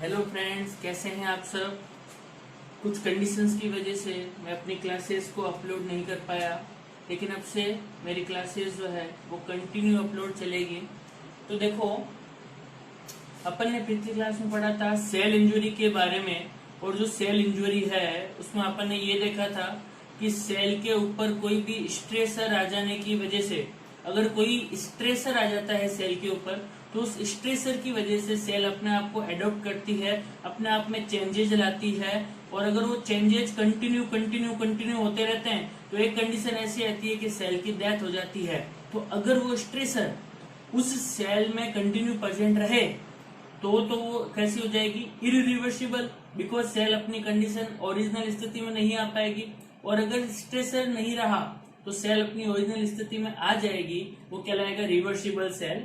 Hello friends, कैसे हैं आप सब। कुछ कंडीशंस की वजह से मैं अपनी क्लासेस को अपलोड नहीं कर पाया, लेकिन अब से मेरी क्लासेस जो है वो कंटिन्यू अपलोड चलेगी। तो देखो, अपन ने पिछली क्लास में पढ़ा था सेल इंजरी के बारे में, और जो सेल इंजरी है उसमें अपन ने ये देखा था कि सेल के ऊपर कोई भी स्ट्रेसर आ जाने की वजह से, अगर कोई स्ट्रेसर आ जाता है सेल के ऊपर, तो उस स्ट्रेसर की वजह से सेल अपने आप को एडॉप्ट करती है, अपने आप में चेंजेस लाती है। और अगर वो चेंजेस कंटिन्यू कंटिन्यू कंटिन्यू होते रहते हैं तो एक कंडीशन ऐसी आती है कि सेल की डेथ हो जाती है। तो अगर वो स्ट्रेसर उस सेल में कंटिन्यू प्रेजेंट रहे तो वो कैसी हो जाएगी, इरिवर्सिबल, बिकॉज सेल अपनी कंडीशन ओरिजिनल स्थिति में नहीं आ पाएगी। और अगर स्ट्रेसर नहीं रहा तो सेल अपनी ओरिजिनल स्थिति में आ जाएगी, वो कहलाएगा रिवर्सिबल सेल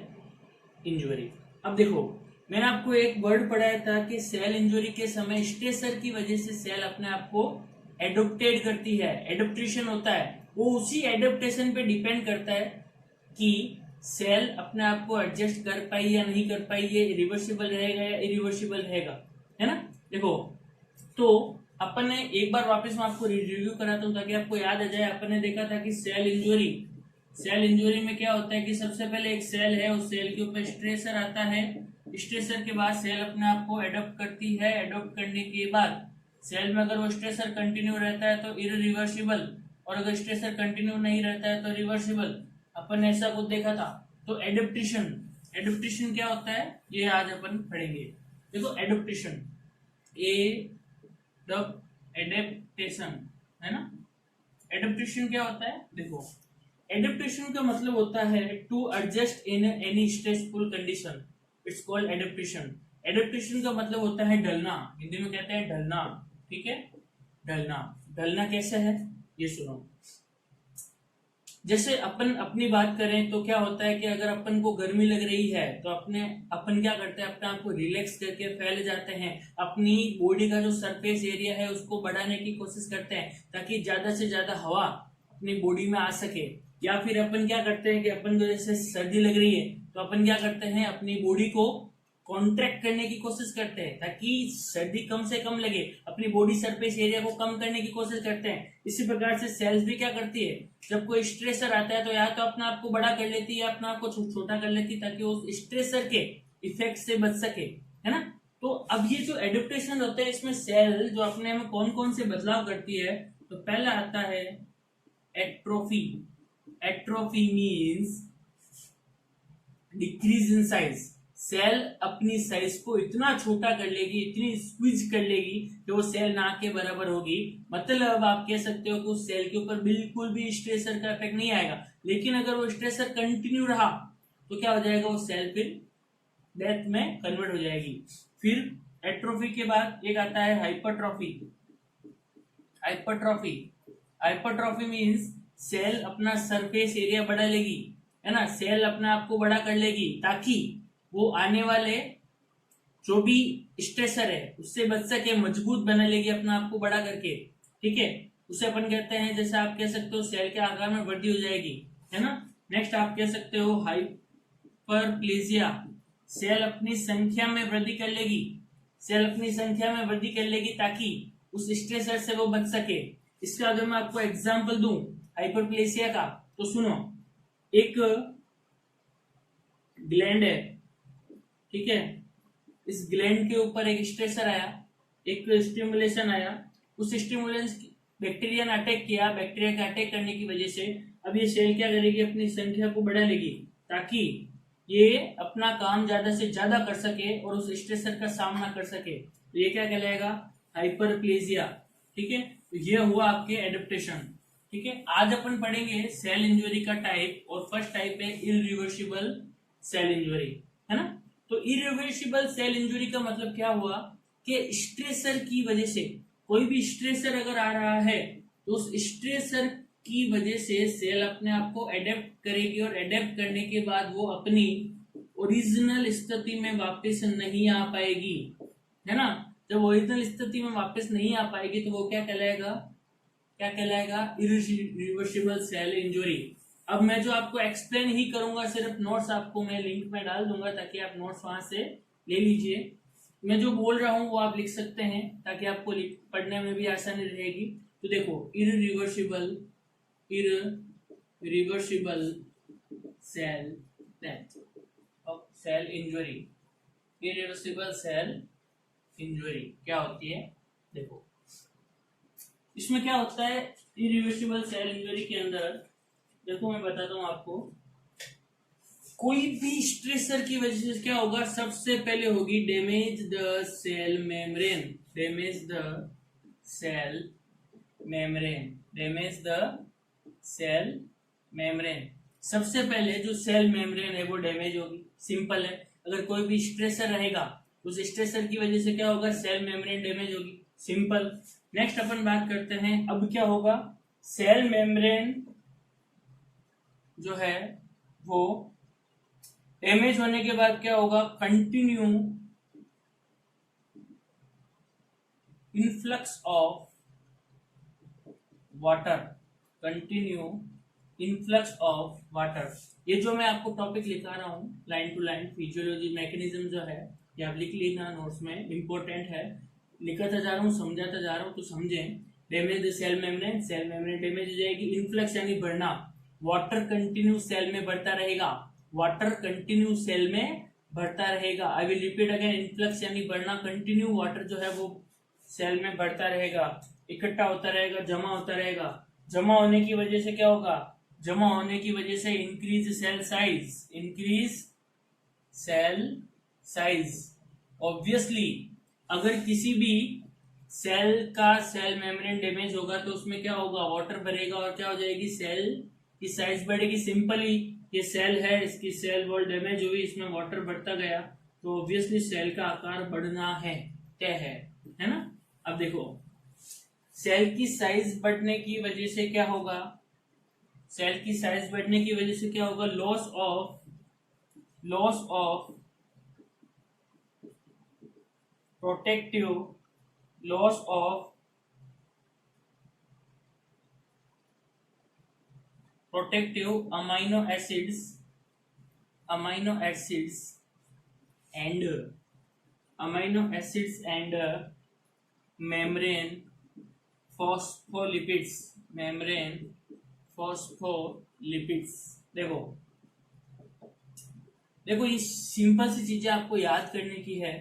इंजरी। अब देखो, मैंने आपको एक वर्ड पढ़ाया था कि सेल इंजरी के समय स्ट्रेसर की वजह से सेल अपने आप को एडोप्टेड करती है, एडोप्टेशन होता है। वो उसी एडोप्टेशन पे डिपेंड करता है कि सेल अपने आप को एडजस्ट कर पाई या नहीं कर पाई, ये रिवर्सिबल रहेगा या इरिवर्सिबल रहेगा, है ना। देखो, तो अपन ने एक बार वापस मैं आपको रिव्यू कराता हूँ ताकि आपको याद आ जाए। अपन ने देखा था कि सेल इंजरी में क्या होता है कि सबसे पहले एक सेल है, उस सेल के ऊपर स्ट्रेसर आता है। स्ट्रेसर के बाद सेल अपने आप को एडॉप्ट करती है। एडॉप्ट करने के बाद सेल में अगर वो स्ट्रेसर कंटिन्यू रहता है तो इरिवर्सिबल, और अगर स्ट्रेसर कंटिन्यू नहीं रहता है तो रिवर्सिबल। अपन ने ऐसा कुछ देखा था। तो एडप्टेशन, एडप्टेशन क्या होता है ये आज अपन पढ़ेंगे। देखो, एडप्टेशन, एडेप्टेशन, है ना। एडप्टेशन क्या होता है, देखो, एडेप्टेशन का मतलब होता है to adjust in any stressful condition, it's called adaptation. Adaptation का मतलब होता है ढलना, हिंदी में कहते हैं ढलना, ठीक है। ढलना, ढलना कैसे है ये सुनो। जैसे अपन अपनी बात करें तो क्या होता है कि अगर अपन को गर्मी लग रही है तो अपन क्या करते हैं, अपने आप को रिलैक्स करके फैल जाते हैं, अपनी बॉडी का जो सरफेस एरिया है उसको बढ़ाने की कोशिश करते हैं ताकि ज्यादा से ज्यादा हवा अपनी बॉडी में आ सके। या फिर अपन क्या करते हैं कि अपन को जैसे सर्दी लग रही है तो अपन क्या करते हैं, अपनी बॉडी को कॉन्ट्रैक्ट करने की कोशिश करते हैं ताकि सर्दी कम से कम लगे, अपनी बॉडी सरफेस एरिया को कम करने की कोशिश करते हैं। इसी प्रकार से सेल्स भी क्या करती है, जब कोई स्ट्रेसर आता है तो या तो अपने आप को बड़ा कर लेती है या अपने आप को छोटा कर लेती है ताकि उस स्ट्रेसर के इफेक्ट से बच सके, है ना। तो अब ये जो एडप्टेशन होता है इसमें सेल जो अपने में कौन कौन से बदलाव करती है, तो पहला आता है atrophy. Atrophy means decrease in size. Cell अपनी साइज को इतना छोटा कर लेगी, इतनी स्क्वीज कर लेगी कि वो सेल ना के बराबर होगी। मतलब आप कह सकते हो कि उस सेल के ऊपर बिल्कुल भी स्ट्रेसर का इफेक्ट नहीं आएगा। लेकिन अगर वो स्ट्रेसर कंटिन्यू रहा तो क्या हो जाएगा, वो सेल फिर डेथ में कन्वर्ट हो जाएगी। फिर एट्रोफी के बाद एक आता है hypertrophy. Hypertrophy, hypertrophy means cell अपना सरफेस एरिया बढ़ा लेगी, है ना। सेल अपने आप को बड़ा कर लेगी ताकि वो आने वाले जो भी स्ट्रेसर है उससे बच सके, मजबूत बना लेगी अपने आप को बड़ा करके, ठीक है। उसे अपन कहते हैं, जैसे आप कह सकते हो सेल के आकार में वृद्धि हो जाएगी, है ना। नेक्स्ट आप कह सकते हो हाइपरप्लेजिया। सेल अपनी संख्या में वृद्धि कर लेगी, सेल अपनी संख्या में वृद्धि कर लेगी ताकि उस स्ट्रेसर से वो बच सके। इसका अगर मैं आपको एग्जाम्पल दूं हाइपरप्लेजिया का, तो सुनो, एक ग्लैंड है, ठीक है। इस ग्लैंड के ऊपर एक स्ट्रेसर आया, एक स्टिमुलेशन आया। उस स्टिमुलेशन बैक्टीरिया ने अटैक किया। बैक्टीरिया के अटैक करने की वजह से अब ये सेल क्या करेगी, अपनी संख्या को बढ़ा लेगी ताकि ये अपना काम ज्यादा से ज्यादा कर सके और उस स्ट्रेसर का सामना कर सके। तो ये क्या कहलाएगा, हाइपरप्लेजिया, ठीक है। तो ये हुआ आपके एडेप्टेशन, ठीक है। आज अपन पढ़ेंगे सेल इंजरी का टाइप, और फर्स्ट टाइप है इरिवर्सिबल सेल इंजरी, है ना। तो इरिवर्सिबल सेल इंजरी का मतलब क्या हुआ कि स्ट्रेसर की वजह से, कोई भी स्ट्रेसर अगर आ रहा है तो उस स्ट्रेसर की वजह से सेल अपने आप को एडेप्ट करेगी, और एडेप्ट करने के बाद वो अपनी ओरिजिनल स्थिति में वापस नहीं आ पाएगी, है ना। जब ओरिजिनल स्थिति में वापस नहीं आ पाएगी तो वो क्या कहलाएगा, क्या कहलाएगा, इरिवर्सिबल सेल इंजरी। अब मैं जो आपको एक्सप्लेन ही करूंगा, सिर्फ नोट्स आपको मैं लिंक में डाल दूंगा ताकि आप नोट्स वहां से ले लीजिए। मैं जो बोल रहा हूँ वो आप लिख सकते हैं ताकि आपको पढ़ने में भी आसानी रहेगी। तो देखो, इरिवर्सिबल सेल डेथ और cell injury. Irreversible cell injury क्या होती है? देखो, इसमें क्या होता है इरिवर्सिबल सेल इंजरी के अंदर? देखो मैं बताता हूँ आपको। कोई भी स्ट्रेसर की वजह से क्या होगा? सबसे पहले होगी damage the cell membrane. Damage the cell membrane. Damage the cell membrane. सबसे पहले जो सेल मेम्ब्रेन है वो डैमेज होगी। सिंपल है। अगर कोई भी स्ट्रेसर रहेगा उस स्ट्रेसर की वजह से क्या होगा? सेल मेम्ब्रेन डैमेज होगी। सिंपल। नेक्स्ट अपन बात करते हैं अब क्या होगा? सेल मेम्ब्रेन जो है वो डैमेज होने के बाद क्या होगा? Continue influx of water. Continue influx of water. ये जो मैं आपको टॉपिक लिखा रहा हूँ line to line, physiology mechanism जो है ये आप लिख लेना नोट्स में, इंपॉर्टेंट है। लिखाता जा रहा हूँ, समझाता जा रहा हूँ तो समझें। Damage cell membrane, cell membrane damage हो जाएगी। इनफ्लक्स यानी बढ़ना, वाटर कंटिन्यू सेल में बढ़ता रहेगा। वाटर कंटिन्यू सेल में बढ़ता रहेगा। I will repeat again, influx यानी बढ़ना, कंटिन्यू वाटर जो है वो सेल में बढ़ता रहेगा, इकट्ठा होता रहेगा, जमा होता रहेगा। जमा होने की वजह से क्या होगा? जमा होने की वजह से increase cell size. Increase cell size. Obviously अगर किसी भी सेल का सेल मेम्ब्रेन डैमेज होगा तो उसमें क्या होगा? वाटर भरेगा और क्या हो जाएगी? सेल की साइज बढ़ेगी। सिंपली ये सेल है, इसकी सेल वॉल डैमेज हुई, इसमें वाटर बढ़ता गया तो ऑब्वियसली सेल का आकार बढ़ना है, तय है ना? अब देखो, सेल की साइज बढ़ने की वजह से क्या होगा? सेल की साइज बढ़ने की वजह से क्या होगा? Loss of protective loss of protective amino acids and membrane phospholipids. देखो ये सिंपल सी चीजें आपको याद करने की है।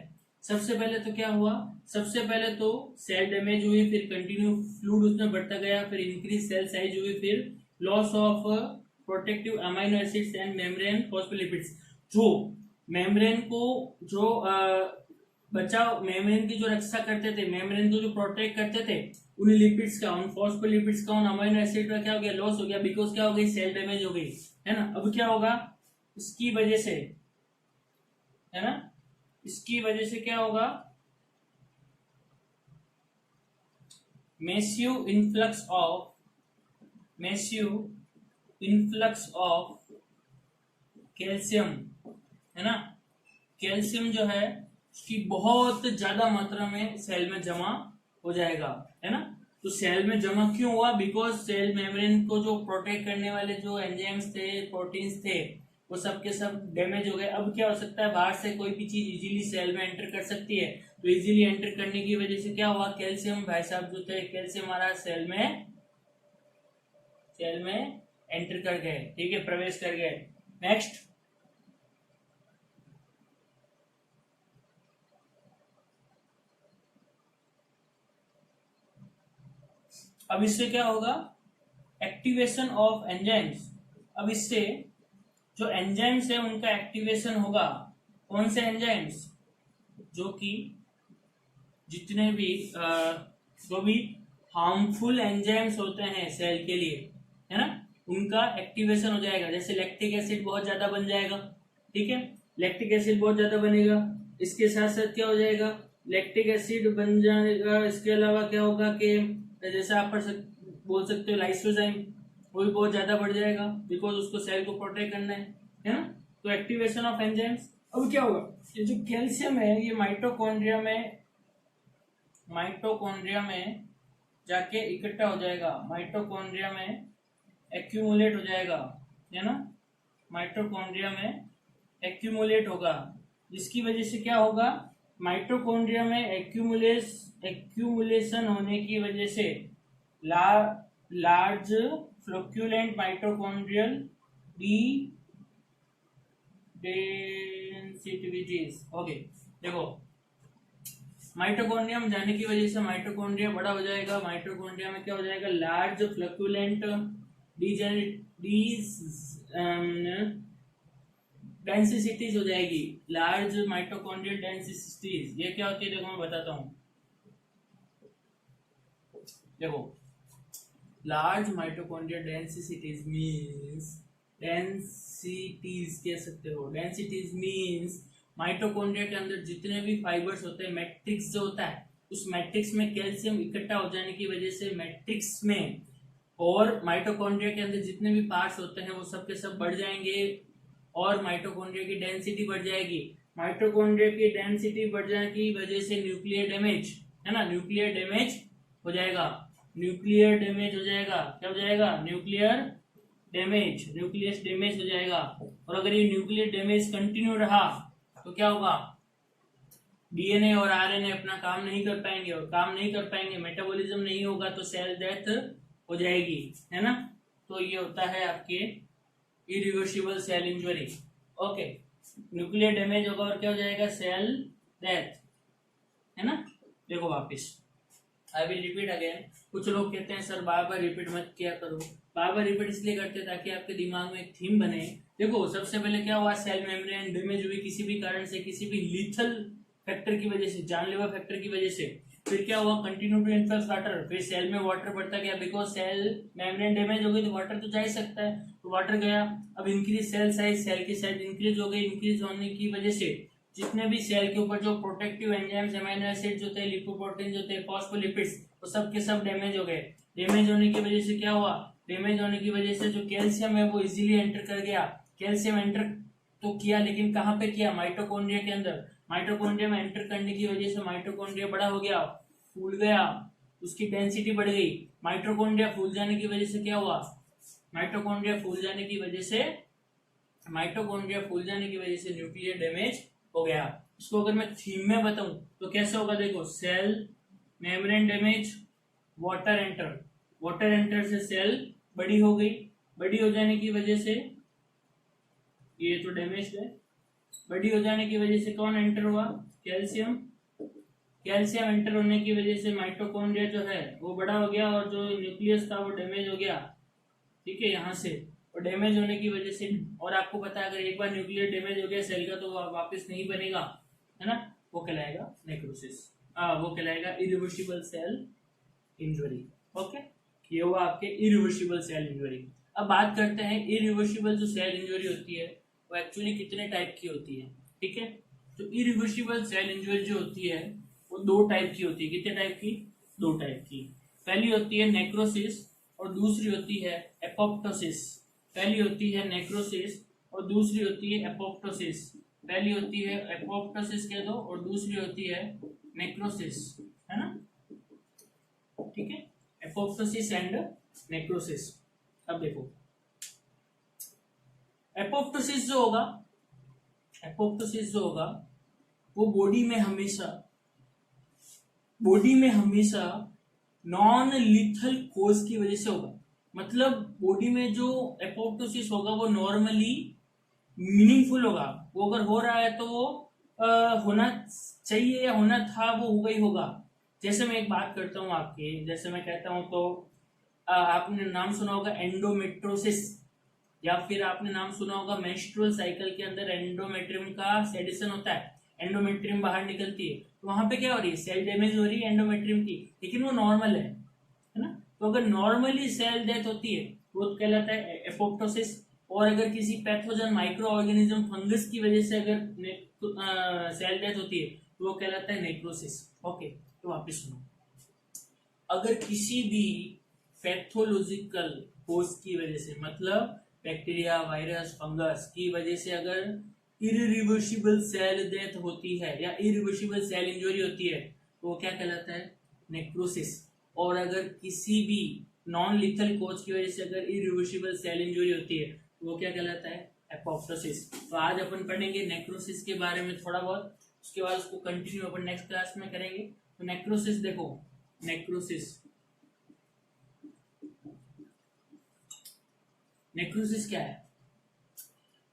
सबसे पहले तो क्या हुआ? सबसे पहले तो सेल डैमेज हुई, फिर कंटिन्यू फ्लूइड उसमें बढ़ता गया, फिर इंक्रीज सेल साइज हुई, फिर loss of protective amino acids and membrane phospholipids. जो मेम्ब्रेन को जो बचाव, मेम्ब्रेन की जो रक्षा करते थे, मेम्ब्रेन को जो प्रोटेक्ट करते थे, उन लिपिड्स का, उन फॉस्फोलिपिड्स का, उन अमाइनो एसिड का क्या हो गया? लॉस हो गया। बिकॉज क्या हो गई? सेल डैमेज हो गई, है ना? अब क्या होगा? इसकी वजह से, है ना, इसकी वजह से क्या होगा? मैसिव इन्फ्लक्स ऑफ कैल्शियम, है ना? कैल्शियम जो है उसकी बहुत ज्यादा मात्रा में सेल में जमा हो जाएगा, है ना? तो सेल में जमा क्यों हुआ? बिकॉज सेल मेम्ब्रेन को जो प्रोटेक्ट करने वाले जो एंजाइम्स थे, प्रोटीन्स थे, वो सब के सब डैमेज हो गए। अब क्या हो सकता है? बाहर से कोई भी चीज इजीली सेल में एंटर कर सकती है, तो इजीली एंटर करने की वजह से क्या हुआ? कैल्शियम भाई साहब जो थे, कैल्शियम हमारा सेल में एंटर कर गए, ठीक है, प्रवेश कर गए। नेक्स्ट, अब इससे क्या होगा? Activation of enzymes. अब इससे जो एंजाइम्स है उनका एक्टिवेशन होगा। कौन से एंजाइम्स? जो कि जितने भी जो भी हार्मफुल एंजाइम्स होते हैं सेल के लिए, है ना, उनका एक्टिवेशन हो जाएगा। जैसे लैक्टिक एसिड बहुत ज्यादा बन जाएगा, ठीक है, लैक्टिक एसिड बहुत ज्यादा बनेगा। इसके साथ साथ क्या हो जाएगा? लैक्टिक एसिड बन जाएगा। इसके अलावा क्या होगा कि जैसा आप बोल सकते हो लाइसोजाइम, वो भी बहुत ज्यादा बढ़ जाएगा, बिकॉज उसको सेल को प्रोटेक्ट करना है ना? तो एक्टिवेशन ऑफ एंजाइम्स। अब क्या होगा? ये जो कैल्शियम है ये माइटोकॉन्ड्रिया में जाके इकट्ठा हो जाएगा, माइटोकॉन्ड्रिया में एक्यूमुलेट हो जाएगा, है ना? माइटोकॉन्ड्रिया में एक्यूमुलेट होगा, जिसकी वजह से क्या होगा? माइटोकॉन्ड्रिया में एक्यूमुलेशन होने की वजह से large flocculent mitochondrial D densities. Okay, देखो माइटोकॉन्ड्रिया में जाने की वजह से माइटोकॉन्ड्रिया बड़ा हो जाएगा। माइटोकॉन्ड्रिया में क्या हो जाएगा, लार्ज फ्लक्युलेंट डेंसिटीज हो जाएगी, लार्ज माइटोकॉन्ड्रियल डेंसिटीज। ये क्या होती है, देखो मैं बताता हूँ। देखो large mitochondrial densities means, densities कह सकते हो, डेंसिटीज मींस माइटोकॉन्ड्रिया के अंदर जितने भी फाइबर्स होते हैं, मैट्रिक्स जो होता है, उस मैट्रिक्स में कैल्शियम इकट्ठा हो जाने की वजह से मैट्रिक्स में और माइटोकॉन्ड्रिया के अंदर जितने भी पार्ट्स होते हैं वो सब के सब बढ़ जाएंगे और माइटोकॉन्ड्रिया की डेंसिटी बढ़ जाएगी। माइटोकॉन्ड्रिया की डेंसिटी बढ़ जाने की वजह से न्यूक्लियर डैमेज, है ना, न्यूक्लियर डैमेज हो जाएगा। न्यूक्लियर डैमेज हो जाएगा, क्या हो जाएगा, न्यूक्लियर डैमेज हो जाएगा। और अगर ये न्यूक्लियर डैमेज कंटिन्यू रहा तो क्या होगा, डीएनए और आरएनए अपना काम नहीं कर पाएंगे, और काम नहीं कर पाएंगे, मेटाबॉलिज्म नहीं होगा तो सेल डेथ हो जाएगी, है ना। तो ये होता है आपके irreversible cell injury. Okay, nuclear damage होगा और क्या हो जाएगा, सेल डेथ, है ना। देखो वापस आई विल रिपीट अगेन। कुछ लोग कहते हैं सर बार बार रिपीट मत किया करो। बार बार रिपीट इसलिए करते हैं ताकि आपके दिमाग में एक थीम बने। देखो सबसे पहले क्या हुआ, सेल मेम्ब्रेन डैमेज हुई किसी भी कारण से, किसी भी लीथल फैक्टर की वजह से, जानलेवा फैक्टर की वजह से। फिर क्या हुआ, कंटिन्यू टू इनफ्लक्स वाटर, फिर सेल में वाटर बढ़ता गया, बिकॉज सेल मेम्ब्रेन डैमेज हो गई तो वाटर तो जा ही सकता है, तो वाटर गया। अब इंक्रीज सेल साइज, सेल की साइज इंक्रीज हो गई, इंक्रीज होने की वजह से जितने भी सेल के ऊपर जो प्रोटेक्टिव एंजाइम्स, अमीनो एसिड जो थे, लिपोप्रोटीन जो थे, फॉस्फोलिपिड्स, वो सब के सब डैमेज हो गए। डैमेज होने की वजह से क्या हुआ, डैमेज होने की वजह से जो कैल्शियम है वो इजीली एंटर कर गया। कैल्शियम एंटर तो किया, लेकिन कहाँ पे किया, माइटोकॉन्ड्रिया के अंदर। माइटोकॉन्ड्रिया में एंटर करने की वजह से माइटोकॉन्ड्रिया बड़ा हो गया, फूल गया, उसकी डेंसिटी बढ़ गई। माइटोकॉन्ड्रिया फूल जाने की वजह से क्या हुआ, माइटोकॉन्ड्रिया फूल जाने की वजह से न्यूक्लियर डैमेज हो गया। इसको अगर मैं थीम में बताऊं तो कैसे होगा, देखो cell membrane damage, water enter से सेल बड़ी हो गई, बड़ी हो जाने की वजह से ये तो डैमेज है। बड़ी हो जाने की वजह से कौन एंटर हुआ, कैल्शियम एंटर होने की वजह से माइटोकॉन्ड्रिया जो है वो बड़ा हो गया और जो न्यूक्लियस था वो डैमेज हो गया, ठीक है, यहाँ से। और डैमेज होने की वजह से, और आपको पता है अगर एक बार न्यूक्लियर डैमेज हो गया सेल का तो वापस नहीं बनेगा, है ना, वो कहलाएगा नेक्रोसिस, वो कहलाएगा इरिवर्सिबल सेल इंजरी। ओके, ये हुआ आपके इरिवर्सिबल सेल इंजरी। अब बात करते हैं इरिवर्सिबल जो सेल इंजरी होती है वो एक्चुअली कितने टाइप की होती है, ठीक है। तो इरिवर्सिबल सेल इंजरी जो होती है वो दो टाइप की होती है। कितने टाइप की, दो टाइप की। पहली होती है नेक्रोसिस और दूसरी होती है एपोप्टोसिस। पहली होती है नेक्रोसिस और दूसरी होती है एपोप्टोसिस। पहली होती है एपोप्टोसिस कह दो और दूसरी होती है नेक्रोसिस, है ना, ठीक है, एपोप्टोसिस एंड नेक्रोसिस। अब देखो एपोप्टोसिस जो होगा वो बॉडी में हमेशा नॉन लिथल कोज की वजह से होगा। मतलब बॉडी में जो एपोप्टोसिस होगा वो नॉर्मली मीनिंगफुल होगा। वो अगर हो रहा है तो वो होना चाहिए या होना था वो होगा ही होगा। जैसे मैं एक बात करता हूँ आपके, जैसे मैं कहता हूँ तो आपने नाम सुना होगा एंडोमेट्रोसिस, या फिर आपने नाम सुना होगा मेंस्ट्रुअल साइकिल के अंदर एंडोमेट्रियम का सेडिशन होता है, एंडोमेट्रियम बाहर निकलती है, तो वहां पे क्या हो रही है, सेल डैमेज हो रही है एंडोमेट्रियम की, लेकिन वो नॉर्मल है ना। तो अगर नॉर्मली सेल डेथ होती है वो कहलाता है एपोप्टोसिस। और अगर किसी पैथोजन माइक्रो ऑर्गेनिज्म फंगस की वजह से अगर सेल डेथ होती है तो वो कहलाता है नेक्रोसिस। ओके, तो वापिस सुनो, अगर किसी भी पैथोलॉजिकल कोज की वजह से, मतलब बैक्टीरिया, वायरस, फंगस की वजह से अगर इरिवर्सिबल सेल डेथ होती है या इरिवर्सिबल सेल इंजरी होती है तो वो क्या कहलाता है, नेक्रोसिस। और अगर किसी भी नॉन लिथल कोज की वजह से अगर इरिवर्सिबल सेल इंजरी होती है तो वो क्या कहलाता है, एपोप्टोसिस। तो आज अपन पढ़ेंगे नेक्रोसिस के बारे में थोड़ा बहुत। उसके बाद उसको कंटिन्यू अपन नेक्स्ट क्लास में करेंगे। तो नेक्रोसिस देखो, नेक्रोसिस क्या है?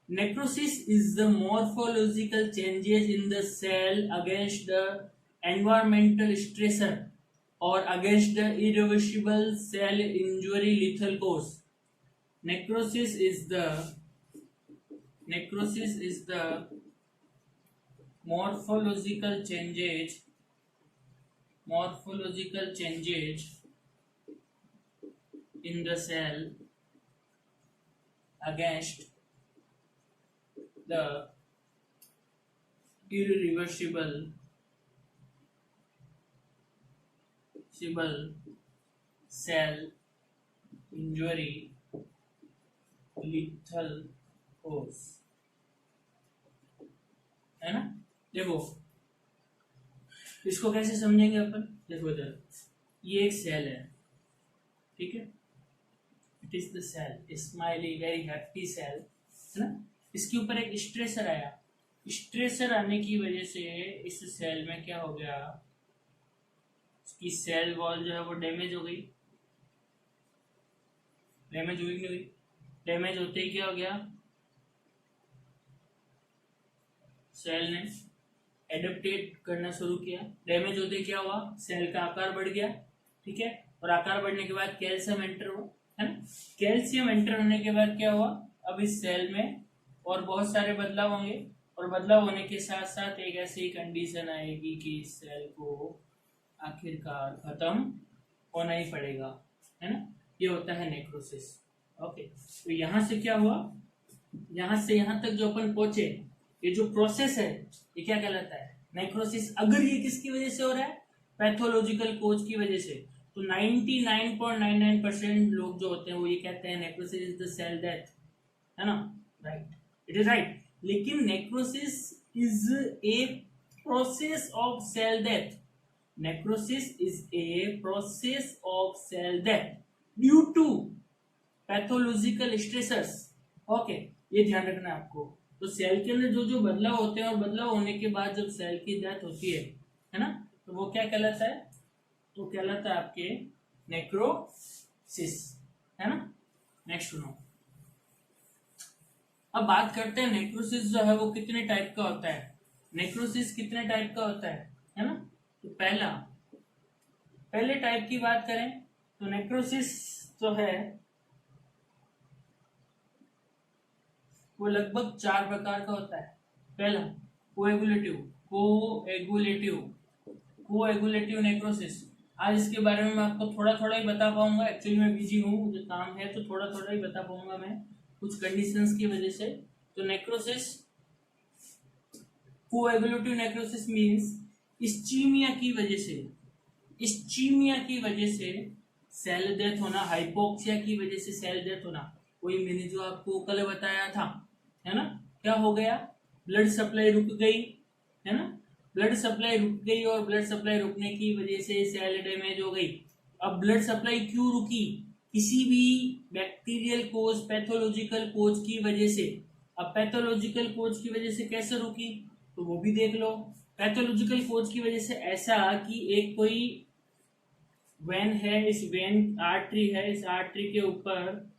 Necrosis is the morphological changes in the cell against the environmental stressor or against the irreversible cell injury lethal cause. Necrosis is the morphological changes in the cell against the irreversible cell injury lethal cause, है ना। देखो इसको कैसे समझेंगे अपन, देखो इधर ये एक सेल है, ठीक है, it is the cell, smiley very happy cell, है ना। इसके ऊपर एक स्ट्रेसर आया, स्ट्रेसर आने की वजह से इस सेल में क्या हो गया, इसकी सेल वॉल जो है वो डैमेज हो गई, डैमेज हुई नहीं हुई, डैमेज होते ही क्या हो गया, सेल ने एडेप्टेट करना शुरू किया, डैमेज होते क्या हुआ, सेल का आकार बढ़ गया, ठीक है, और आकार बढ़ने के बाद कैल्शियम एंटर हुआ, है ना। कैल्शियम एंटर होने के बाद क्या हुआ, अब इस सेल में और बहुत सारे बदलाव होंगे, और बदलाव होने के साथ साथ एक ऐसी कंडीशन आएगी कि इस सेल को आखिरकार खत्म होना ही पड़ेगा, है ना। ये होता है नेक्रोसिस। ओके, तो यहां से क्या हुआ, यहां से यहां तक जो अपन पहुंचे, ये जो प्रोसेस है ये क्या कहलाता है, नेक्रोसिस। अगर ये किसकी वजह से हो रहा है, पैथोलॉजिकल कोज की वजह से, तो 99.99% लोग जो होते हैं वो ये कहते हैं necrosis is the cell death, है ना, राइट, इट इज राइट। लेकिन necrosis is a process of cell death, necrosis is a process of cell death due to pathological stressors. Okay, ये ध्यान रखना है आपको। तो सेल के अंदर जो जो बदलाव होते हैं और बदलाव होने के बाद जब सेल की डेथ होती है ना, तो वो क्या कहलाता है, तो कहलाता है आपके नेक्रोसिस, है ना। नेक्स्ट सुनो, अब बात करते हैं नेक्रोसिस जो है वो कितने टाइप का होता है, नेक्रोसिस कितने टाइप का होता है ना। तो पहले टाइप की बात करें तो नेक्रोसिस जो है वो लगभग 4 प्रकार का होता है। पहला कोएगुलेटिव नेक्रोसिस। आज इसके बारे में मैं आपको थोड़ा थोड़ा ही बता पाऊंगा, एक्चुअली मैं बिजी हूँ, मुझे काम है, तो थोड़ा थोड़ा ही बता पाऊंगा मैं कुछ कंडीशंस की वजह से। तो necrosis, coagulative necrosis means ischaemia की वजह से सेल डेथ होना, हाइपोक्सिया की वजह से सेल डेथ होना। वही मैंने जो आपको कल बताया था, है ना, क्या हो गया, ब्लड सप्लाई रुक गई, है ना, ब्लड सप्लाई रुक गई और ब्लड सप्लाई रुकने की वजह से सेल डैमेज हो गई। अब ब्लड सप्लाई क्यों रुकी, किसी भी बैक्टीरियल कोज, पैथोलॉजिकल कोज की वजह से। अब पैथोलॉजिकल कोज की वजह से कैसे रुकी, तो वो भी देख लो। पैथोलॉजिकल कोज की वजह से ऐसा कि एक कोई वेन है, इस वेन आर्टरी है, इस आर्टरी के ऊपर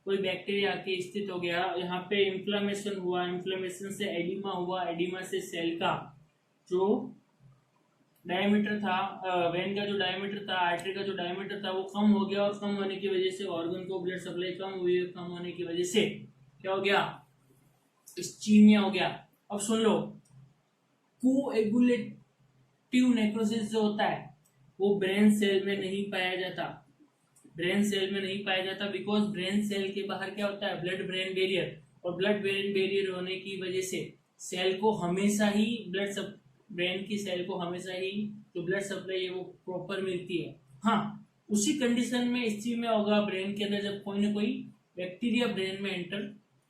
कोई बैक्टीरिया आके स्थित हो गया, यहाँ पे इन्फ्लेमेशन हुआ, इन्फ्लेमेशन से एडिमा हुआ, एडिमा से सेल का जो डायमीटर था, वेन का जो डायमीटर था, आर्टरी का जो डायमीटर था वो कम हो गया, और कम होने की वजह से ऑर्गन को ब्लड सप्लाई कम हुई, कम होने की वजह से क्या हो गया, इस्चीमिया हो गया। अब सुन लो, कोएगुलेटिव नेक्रोसिस जो होता है वो ब्रेन सेल में नहीं पाया जाता, बिकॉज ब्रेन सेल के बाहर क्या होता है, ब्लड ब्रेन बैरियर, और ब्लड ब्रेन बैरियर होने की वजह से सेल को हमेशा ही ब्रेन की सेल को हमेशा ही जो ब्लड सप्लाई है वो प्रॉपर मिलती है। हाँ, उसी कंडीशन में इस चीज में होगा ब्रेन के अंदर जब कोई ना कोई बैक्टीरिया ब्रेन में एंटर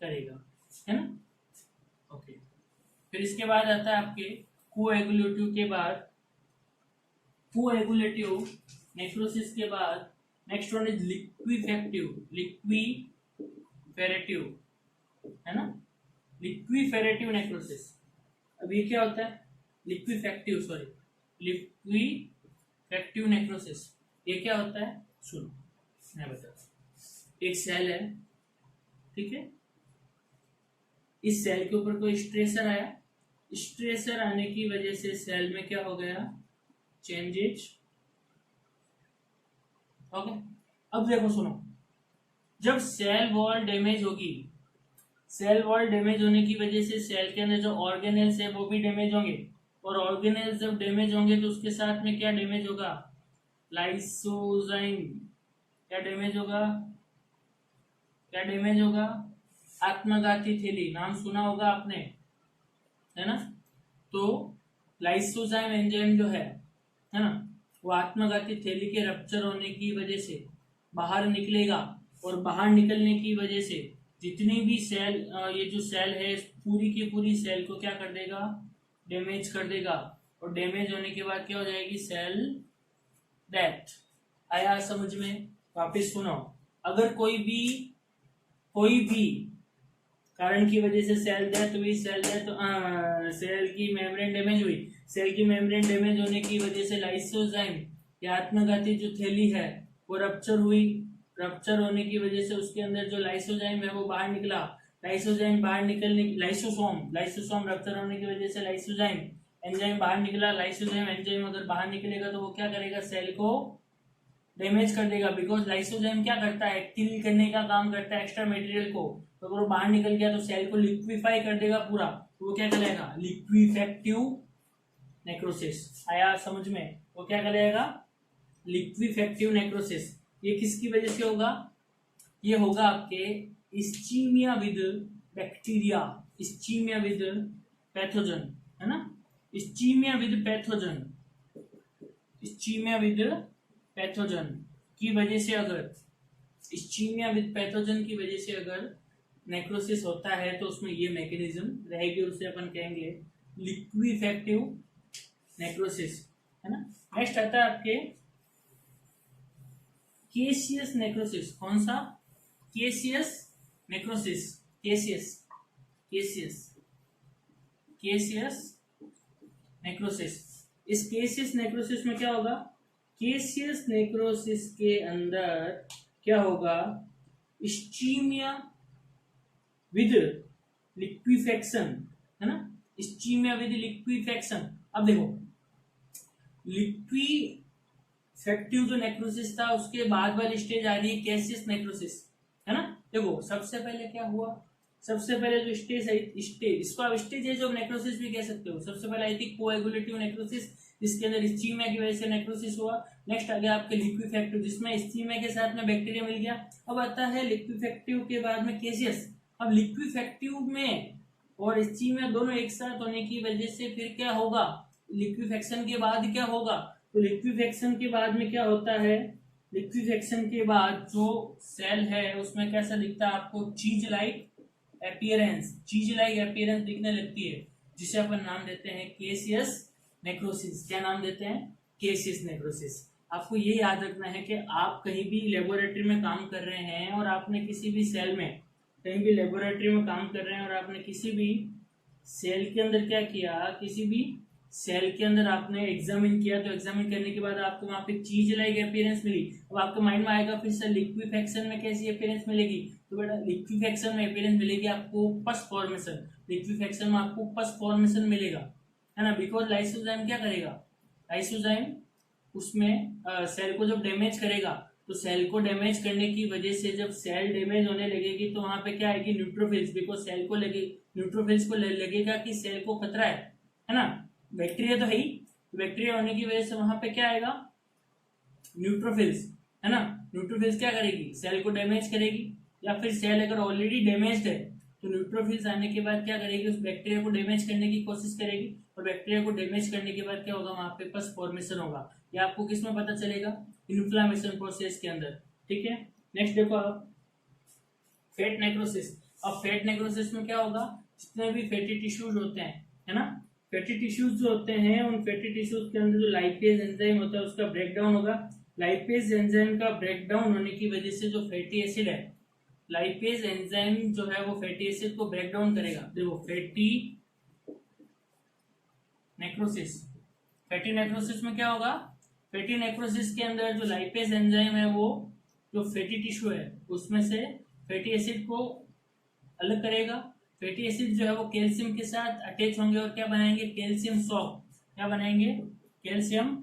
करेगा, है ना। ओके, फिर इसके बाद आता है आपके कोएगुलेटिव नेक्रोसिस के बाद नेक्स्ट वन इज लिक्विफेरेटिव, है ना, लिक्विफेरेटिव नेक्रोसिस। अब ये क्या होता है, लिक्विफैक्टिव नेक्रोसिस। ये क्या होता है सुनो, मैं बताता हूँ। एक सेल है, ठीक है, इस सेल के ऊपर कोई स्ट्रेसर आया, स्ट्रेसर आने की वजह से सेल में क्या हो गया, चेंजेज। ओके, अब देखो सुनो, जब सेल वॉल डैमेज होगी, सेल वॉल डैमेज होने की वजह से सेल के अंदर जो ऑर्गेनेल्स है वो भी डैमेज होंगे, और ऑर्गेनेल्स जब डैमेज होंगे तो उसके साथ में क्या डैमेज होगा, लाइसोजाइम। क्या डैमेज होगा, क्या डैमेज होगा, आत्मघाती थैली, नाम सुना होगा आपने, है ना। तो लाइसोजाइम एंजाइम जो है ना, वो आत्मघाती थैली के रप्चर होने की वजह से बाहर निकलेगा, और बाहर निकलने की वजह से जितनी भी सेल, ये जो सेल है पूरी की पूरी सेल को क्या कर देगा, डैमेज कर देगा, और डैमेज होने के बाद क्या हो जाएगी, सेल डेथ। आया समझ में, वापस सुनो, अगर कोई भी कारण की वजह से सेल डेथ हुई, सेल की मेम्ब्रेन डैमेज हुई, सेल की मेम्ब्रेन डैमेज होने की वजह से लाइसोजाइम या आत्मघाती जो थैली है वो रप्चर हुई, रप्चर होने की वजह से उसके अंदर जो लाइसोजाइम है वो बाहर निकला, लाइसोजाइम बाहर निकलने, लाइसोसोम रप्चर होने की वजह से लाइसोजाइम एंजाइम बाहर निकला, लाइसोजाइम एंजाइम अगर बाहर निकलेगा तो वो क्या करेगा, सेल को डैमेज कर देगा, बिकॉज लाइसोजाइम क्या करता है, किल करने का काम करता है एक्स्ट्रा मटेरियल को, तो अगर वो बाहर निकल गया तो सेल को लिक्विफाई कर देगा पूरा, तो वो क्या कहलाएगा, लिक्विफैक्टिव नेक्रोसिस। आया समझ में, वो क्या कहलाएगा, लिक्विफैक्टिव नेक्रोसिस। ये किसकी वजह से होगा, ये होगा आपके ischaemia with bacteria, ischaemia with pathogen, है ना, ischaemia with pathogen, ischaemia with pathogen की वजह से, अगर इस्चीमिया विद पैथोजन की वजह से अगर नेक्रोसिस होता है तो उसमें ये मैकेनिज्म रहेगी, उसे अपन कहेंगे लिक्विफैक्टिव नेक्रोसिस, है ना। नेक्स्ट आता है आपके केशियस नेक्रोसिस। कौन सा, केशियस नेक्रोसिस, केशियस नेक्रोसिस। इस केशियस नेक्रोसिस में क्या होगा, केशियस नेक्रोसिस के अंदर क्या होगा, इस्चीमिया विद लिक्विफैक्शन, है ना, इस्चीमिया विद लिक्विफैक्शन। अब देखो, लिक्विफैक्टिव जो नेक्रोसिस था उसके बाद वाली स्टेज आ रही है केशियस नेक्रोसिस, है ना। देखो सबसे पहले क्या हुआ, सबसे पहले जो स्टेज है, इसको आप स्टेज ऑफ नेक्रोसिस भी कह सकते हो। सबसे पहले आई थी कोएगुलेटिव नेक्रोसिस, जिसके अंदर इस्चीमिया की वजह से नेक्रोसिस हुआ। नेक्स्ट आ गया आपके लिक्विफैक्टिव, जिसमें इस्चीमिया के साथ में बैक्टीरिया मिल गया। अब आता है लिक्विफैक्टिव के बाद में केशियस। अब लिक्विफैक्टिव में और इस्चीमिया दोनों एक साथ होने की वजह से फिर क्या होगा, लिक्विफैक्शन के बाद क्या होगा, तो लिक्विफैक्शन के बाद में क्या होता है, लिक्विफैक्शन के बाद जो सेल है उसमें कैसा दिखता है आपको, चीज लाइक अपीयरेंस दिखने लगती है, जिसे अपन नाम देते हैं केशियस नेक्रोसिस। क्या नाम देते हैं, केशियस नेक्रोसिस। आपको ये याद रखना है कि आप कहीं भी लेबोरेटरी में काम कर रहे हैं और आपने किसी भी सेल में, कहीं भी लेबोरेटरी में काम कर रहे हैं और आपने किसी भी सेल के अंदर क्या किया, किसी भी सेल के अंदर आपने एग्जामिन किया, तो एग्जामिन करने के बाद आपको वहां पे चीज लाइक अपीयरेंस मिली। अब आपके माइंड में आएगा फिर से लिक्विफैक्शन में कैसी अपीयरेंस मिलेगी, तो बेटा लिक्विफैक्शन में अपीयरेंस मिलेगी आपको पस फॉर्मेशन, लिक्विफैक्शन में आपको पस फॉर्मेशन मिलेगा, है ना। बिकॉज लाइसोजाइम क्या करेगा, लाइसोजाइम उसमें सेल को जब डैमेज करेगा, तो सेल को डैमेज करने की वजह से जब सेल डैमेज होने लगेगी तो वहां पे क्या आएगी, न्यूट्रोफिल्स। बिकॉज सेल को लगे, न्यूट्रोफिल्स को लगेगा कि सेल को खतरा है ना, बैक्टीरिया तो है ही, बैक्टीरिया होने की वजह से वहां पे क्या आएगा, न्यूट्रोफिल्स, है ना। न्यूट्रोफिल्स क्या करेगी, सेल को डैमेज करेगी, या फिर सेल अगर ऑलरेडी डैमेज्ड है तो न्यूट्रोफिल्स आने के बाद क्या करेगी, उस बैक्टीरिया को डैमेज करने की कोशिश करेगी, और बैक्टीरिया को डैमेज करने के बाद क्या होगा, वहां पे पस फॉर्मेशन होगा। ये आपको किस में पता चलेगा, इन्फ्लामेशन प्रोसेस के अंदर, ठीक है। नेक्स्ट देखो आप, फैट नेक्रोसिस। अब फैट नेक्रोसिस में क्या होगा, जितने भी फैटी टिश्यूज होते हैं, है ना, फैटी टिश्यूज जो होते हैं उन फैटी टिश्यूज के अंदर जो लाइपेज एंजाइम होता है उसका ब्रेकडाउन होगा। लाइपेज एंजाइम का ब्रेकडाउन होने की वजह से जो फैटी एसिड है, लाइपेज एंजाइम जो है वो फैटी एसिड को ब्रेक डाउन करेगा। देखो फैटी नेक्रोसिस। फैटी नेक्रोसिस में क्या होगा, फैटी नेक्रोसिस के अंदर जो लाइपेज एंजाइम है वो जो फैटी टिश्यू है उसमें से फैटी एसिड को अलग करेगा। फैटी एसिड जो है वो कैल्शियम के साथ अटैच होंगे और क्या बनाएंगे, कैल्शियम सॉल्ट। क्या बनाएंगे, कैल्शियम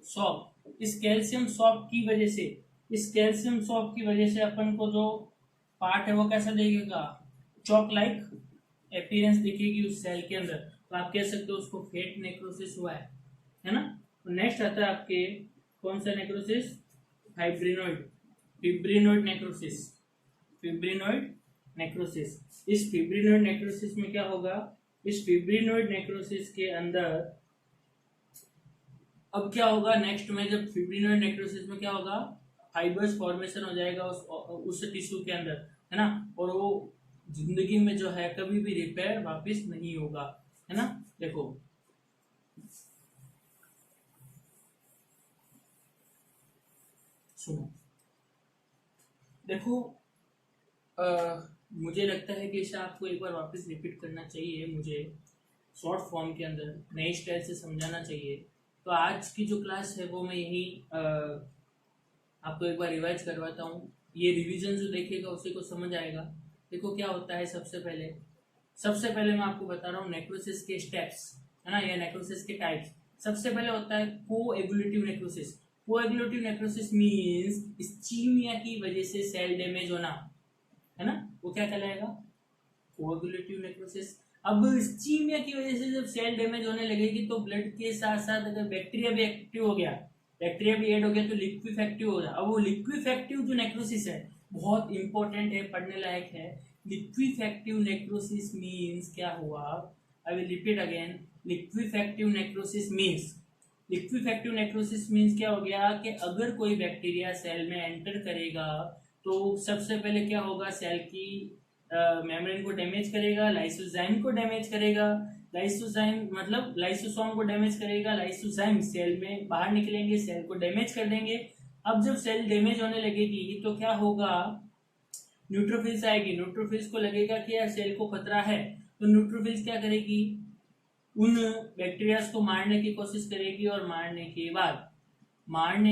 सॉल्ट। इस कैल्शियम सॉल्ट की वजह से, इस कैल्शियम सॉल्ट की वजह से अपन को जो पार्ट है वो कैसा दिखेगा, चॉक लाइक अपीयरेंस दिखेगी उस सेल के अंदर। तो आप कह सकते हो उसको फैट नेक्रोसिस हुआ है ना। नेक्स्ट आता है आपके कौन सा नेक्रोसिस, फाइब्रिनोइड, फिब्रिनोइड नेक्रोसिस, फिब्रिनोइड नेक्रोसिस। इस फिब्रिनोइड नेक्रोसिस में क्या होगा, इस फिब्रिनोइड नेक्रोसिस के अंदर अब क्या होगा नेक्स्ट में, जब फिब्रिनोइड नेक्रोसिस में क्या होगा, फाइबर्स फॉर्मेशन हो जाएगा उस टिश्यू के अंदर, है ना। और वो जिंदगी में जो है कभी भी रिपेयर वापस नहीं होगा, है ना। देखो सुनो, देखो मुझे लगता है कि इसे आपको एक बार वापस रिपीट करना चाहिए, मुझे शॉर्ट फॉर्म के अंदर नई स्टाइल से समझाना चाहिए। तो आज की जो क्लास है वो मैं यही आपको एक बार रिवाइज करवाता हूँ। ये रिवीजन जो देखेगा उसी को समझ आएगा। देखो क्या होता है, सबसे पहले मैं आपको बता रहा हूँ नेक्रोसिस के स्टेप्स, है ना, या नेक्रोसिस के टाइप्स। सबसे पहले होता है coagulative necrosis. Coagulative necrosis means ischaemia की वजह से सेल डैमेज होना, है ना, वो क्या कहलाएगा, कोएगुलेटिव नेक्रोसिस। अब इस्कीमिया की वजह से जब सेल डैमेज होने लगेगी तो ब्लड के साथ साथ अगर बैक्टीरिया भी एक्टिव हो गया, बैक्टीरिया भी ऐड हो गया तो लिक्विफेक्टिव हो जाए। अब वो लिक्विफेक्टिव जो नेक्रोसिस है बहुत इंपॉर्टेंट है, पढ़ने लायक है। लिक्विफेक्टिव नेक्रोसिस मींस क्या हुआ, I will repeat again, लिक्विफेक्टिव necrosis means, लिक्विफेक्टिव necrosis means क्या हो गया कि अगर कोई बैक्टीरिया सेल में एंटर करेगा तो सबसे पहले क्या होगा, सेल की मेम्ब्रेन को डैमेज करेगा, लाइसोजाइम को डैमेज करेगा, लाइसोजाइम मतलब लाइसोसोम को डैमेज करेगा, लाइसोजाइम सेल में बाहर निकलेंगे, सेल को डैमेज कर देंगे। अब जब सेल डैमेज होने लगेगी तो क्या होगा, न्यूट्रोफिल्स आएगी, न्यूट्रोफिल्स को लगेगा कि यार सेल को खतरा है, तो न्यूट्रोफिल्स क्या करेगी, उन बैक्टीरियाज को मारने की कोशिश करेगी और मारने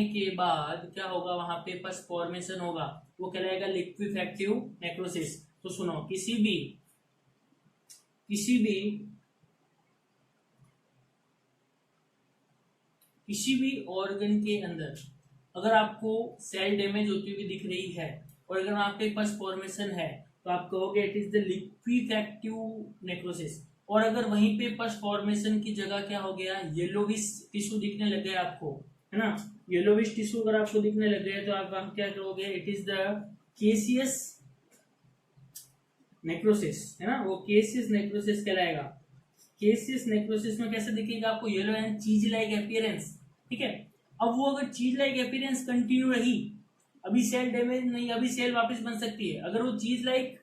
के बाद क्या होगा, वहां पे पस फॉर्मेशन होगा, वो कहलाएगा लिक्विफेक्टिव नेक्रोसिस। तो सुनो, किसी भी ऑर्गन के अंदर अगर आपको सेल डैमेज होती हुई दिख रही है और अगर वहां पे पस फॉर्मेशन है तो आप कहोगे इट इज द लिक्विफेक्टिव नेक्रोसिस। और अगर वहीं पे पस फॉर्मेशन की जगह क्या हो गया, येलोविश टिश्यू दिखने लग गया आपको, है ना, येलोविश टिश्यू अगर आपको दिखने लग गया तो आप क्या कहोगे, इट इज द केसियस नेक्रोसिस, है ना, वो केसियस नेक्रोसिस कहलाएगा। केसियस नेक्रोसिस में कैसे दिखेगा आपको, येलो एंड चीज लाइक अपीयरेंस, ठीक है। अब वो अगर चीज लाइक अपीयरेंस कंटिन्यू रही, अभी सेल डैमेज नहीं, अभी सेल वापस बन सकती है, अगर वो चीज लाइक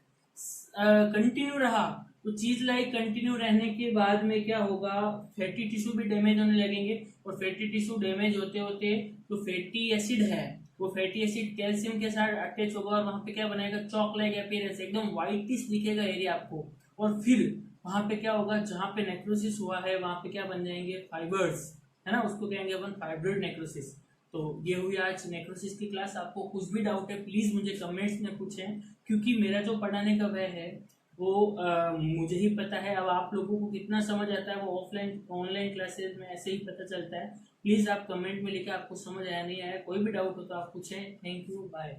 कंटिन्यू रहा तो चीज लाइक कंटिन्यू रहने के बाद में क्या होगा, फैटी टिश्यू भी डैमेज होने लगेंगे और फैटी टिश्यू डैमेज होते होते जो फैटी एसिड है वो फैटी एसिड कैल्शियम के साथ अटैच होगा और वहां पे क्या बनाएगा, चॉक लाइक अपीयरेंस, एकदम व्हाइटिश दिखेगा एरिया आपको। और फिर वहां पे क्या होगा, जहां पे नेक्रोसिस हुआ है वहां पे क्या बन जाएंगे, फाइबर्स, है ना, उसको कहेंगे अपन फाइब्रोइड नेक्रोसिस। तो ये हुई आज नेक्रोसिस की क्लास। आपको कुछ भी डाउट है प्लीज मुझे कमेंट्स में पूछें, क्योंकि मेरा जो पढ़ाने का वे है वो मुझे ही पता है। अब आप लोगों को कितना समझ आता है वो ऑफलाइन ऑनलाइन क्लासेस में ऐसे ही पता चलता है। प्लीज आप कमेंट में लिखे आपको समझ आया नहीं आया, कोई भी डाउट हो तो आप पूछें। Thank you, bye.